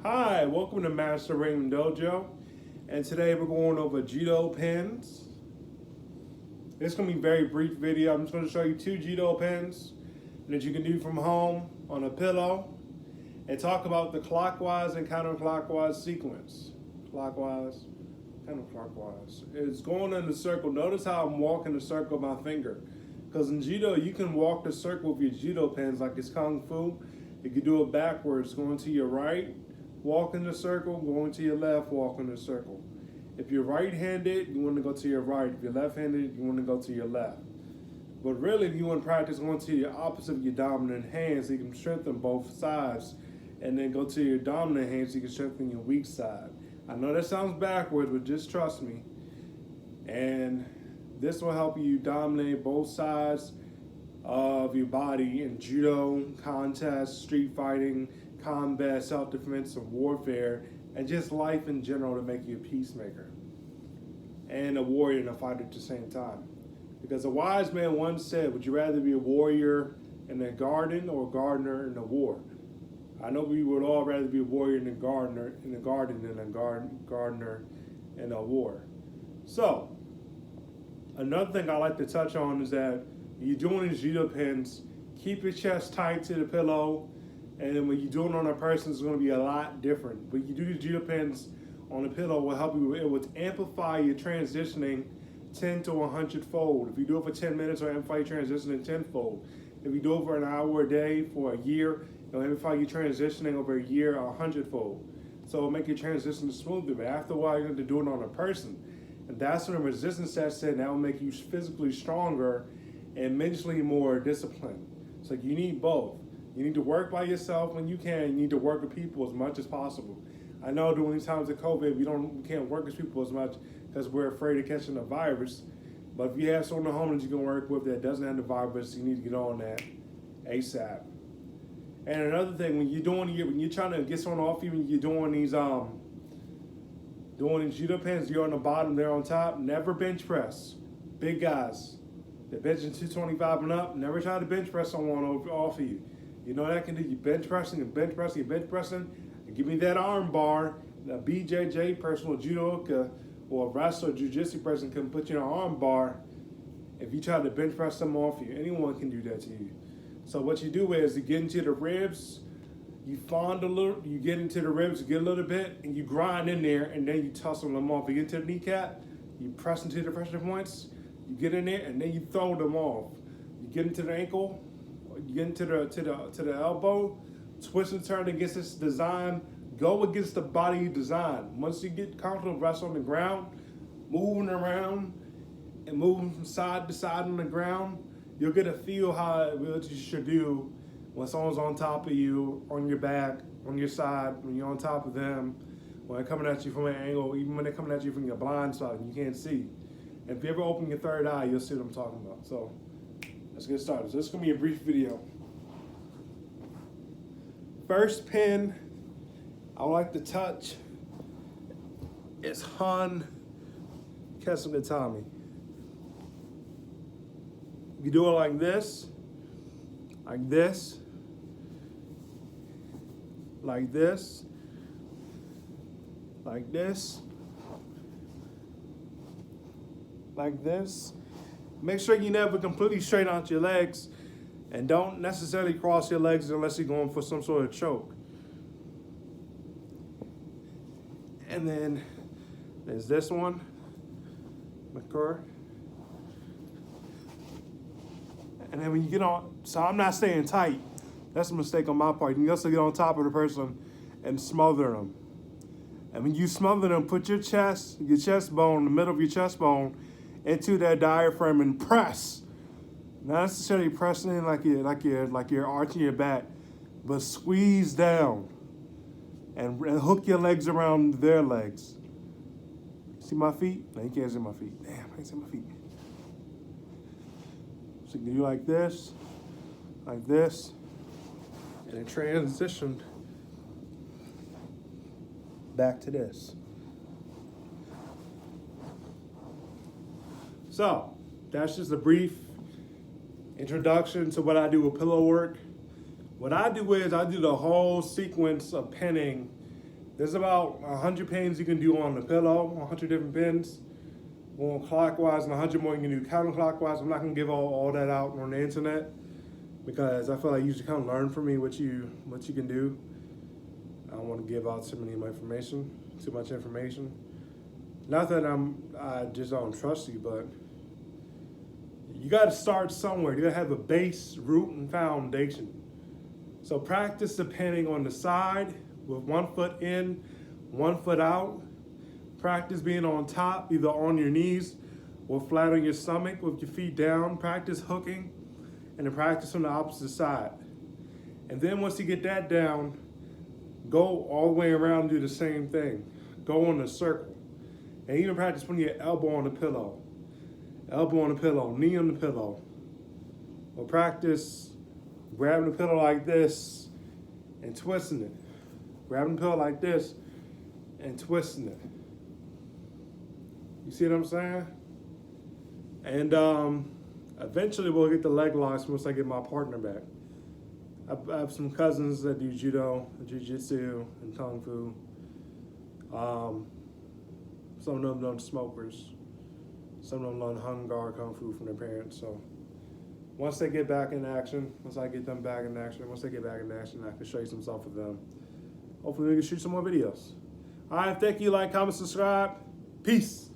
Hi, welcome to Master Raymond Dojo, and today we're going over judo pins. It's going to be a very brief video. I'm just going to show you two judo pins that you can do from home on a pillow and talk about the clockwise and counterclockwise sequence. Clockwise, counterclockwise. It's going in the circle. Notice how I'm walking the circle with my finger. Because in judo, you can walk the circle with your judo pins like it's kung fu. You can do it backwards, going to your right, walk in the circle, going to your left, walk in the circle. If you're right-handed, you want to go to your right. If you're left-handed, you want to go to your left. But really, if you want to practice going to your opposite of your dominant hand so you can strengthen both sides, and then go to your dominant hand so you can strengthen your weak side. I know that sounds backwards, but just trust me. And this will help you dominate both sides of your body in judo, contest, street fighting, combat, self-defense, and warfare, and just life in general to make you a peacemaker and a warrior and a fighter at the same time. Because a wise man once said, would you rather be a warrior in a garden or a gardener in a war? I know we would all rather be a warrior in a garden than a gardener in a war. So, another thing I like to touch on is that when you're doing these judo pins, keep your chest tight to the pillow. And then when you do it on a person, it's going to be a lot different. When you do these judo pins on the pillow, will help you. It will amplify your transitioning 10 to 100-fold. If you do it for 10 minutes, it'll amplify your transitioning 10-fold. If you do it for an hour a day for a year, it'll amplify your transitioning over a year 100-fold. So it'll make your transition smoother. But after a while, you're going to do it on a person. And that's when the resistance sets in. That will make you physically stronger and mentally more disciplined. So you need both. You need to work by yourself when you can. You need to work with people as much as possible. I know during these times of COVID, we can't work with people as much because we're afraid of catching the virus. But if you have someone at home that you can work with that doesn't have the virus, you need to get on that ASAP. And another thing, when you're trying to get someone off you, when you're doing these judo pins, you're on the bottom, they're on top. Never bench press. Big guys, they're benching 225 and up. Never try to bench press someone off of you. You know what I can do? You bench pressing and bench pressing and bench pressing. And give me that arm bar. A BJJ person or judoka or a wrestler or jiu-jitsu person can put you in an arm bar if you try to bench press them off you. Anyone can do that to you. So what you do is you get into the ribs, you fond a little, you get into the ribs, you get a little bit, and you grind in there, and then you tussle them off. You get into the kneecap, you press into the pressure points, you get in there, and then you throw them off. You get into the ankle, you get into the elbow, twist and turn against this design, go against the body you designed. Once you get comfortable resting on the ground, moving around and moving from side to side on the ground, you'll get a feel what you should do when someone's on top of you, on your back, on your side, when you're on top of them, when they're coming at you from an angle, even when they're coming at you from your blind side and you can't see. And if you ever open your third eye, you'll see what I'm talking about. So let's get started. So this is going to be a brief video. First pin I would like to touch is Han Kesugatami. You do it like this, like this, like this, like this, like this. Make sure you never completely straighten out your legs and don't necessarily cross your legs unless you're going for some sort of choke. And then there's this one, McCur. And then when you get on, so I'm not staying tight. That's a mistake on my part. You also get on top of the person and smother them. And when you smother them, put your chest bone, the middle of your chest bone, into that diaphragm and press. Not necessarily pressing in like you're arching your back, but squeeze down and hook your legs around their legs. See my feet? No, you can't see my feet. Damn, I can't see my feet. So you can do like this, and then transition back to this. So that's just a brief introduction to what I do with pillow work. What I do is I do the whole sequence of pinning There's about 100 pins you can do on the pillow, 100 different pins. Going clockwise and 100 more you can do counterclockwise. I'm not gonna give all that out on the internet because I feel like you should kind of learn from me what you can do. I don't want to give out too much information. Not that I just don't trust you, but you got to start somewhere. You got to have a base, root, and foundation. So practice depending on the side with 1 foot in, 1 foot out. Practice being on top, either on your knees or flat on your stomach with your feet down. Practice hooking, and then practice on the opposite side. And then once you get that down, go all the way around and do the same thing. Go in a circle. And even practice putting your elbow on the pillow. Elbow on the pillow, knee on the pillow. Or practice grabbing the pillow like this and twisting it. Grabbing the pillow like this and twisting it. You see what I'm saying? And eventually we'll get the leg locks once I get my partner back. I have some cousins that do judo, jiu-jitsu, and kung fu. Some of them done smokers. Some of them learn hung guard kung fu from their parents. So once they get back in action, once they get back in action, I can show you some stuff with them. Hopefully we can shoot some more videos. All right, thank you. Like, comment, subscribe. Peace.